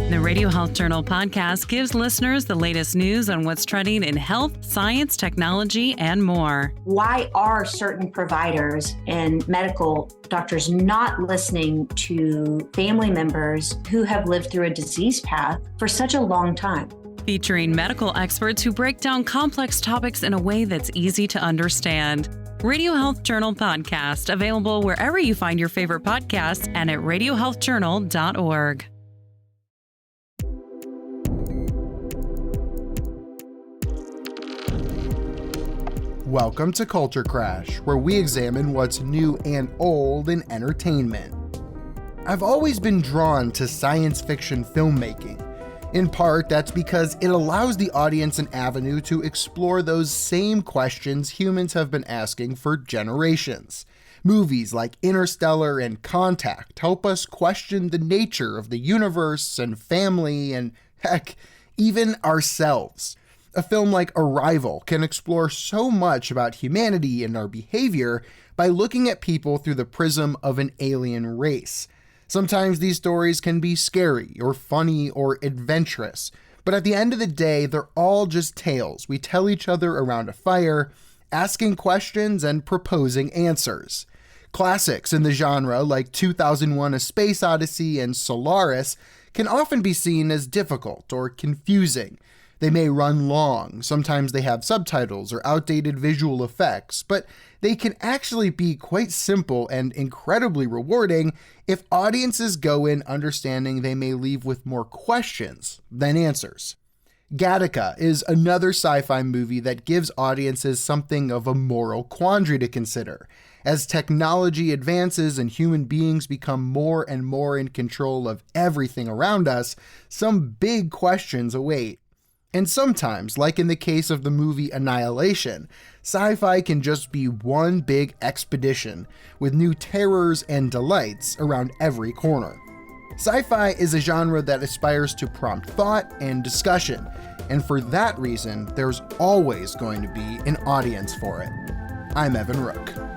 The Radio Health Journal podcast gives listeners the latest news on what's trending in health, science, technology, and more. Why are certain providers and medical doctors not listening to family members who have lived through a disease path for such a long time? Featuring medical experts who break down complex topics in a way that's easy to understand. Radio Health Journal podcast, available wherever you find your favorite podcasts and at radiohealthjournal.org. Welcome to Culture Crash, where we examine what's new and old in entertainment. I've always been drawn to science fiction filmmaking. In part, that's because it allows the audience an avenue to explore those same questions humans have been asking for generations. Movies like Interstellar and Contact help us question the nature of the universe and family and, heck, even ourselves. A film like Arrival can explore so much about humanity and our behavior by looking at people through the prism of an alien race. Sometimes these stories can be scary or funny or adventurous, but at the end of the day, they're all just tales we tell each other around a fire, asking questions and proposing answers. Classics in the genre like 2001: A Space Odyssey and Solaris can often be seen as difficult or confusing. They may run long, sometimes they have subtitles or outdated visual effects, but they can actually be quite simple and incredibly rewarding if audiences go in understanding they may leave with more questions than answers. Gattaca is another sci-fi movie that gives audiences something of a moral quandary to consider. As technology advances and human beings become more and more in control of everything around us, some big questions await. And sometimes, like in the case of the movie Annihilation, sci-fi can just be one big expedition with new terrors and delights around every corner. Sci-fi is a genre that aspires to prompt thought and discussion, and for that reason, there's always going to be an audience for it. I'm Evan Rook.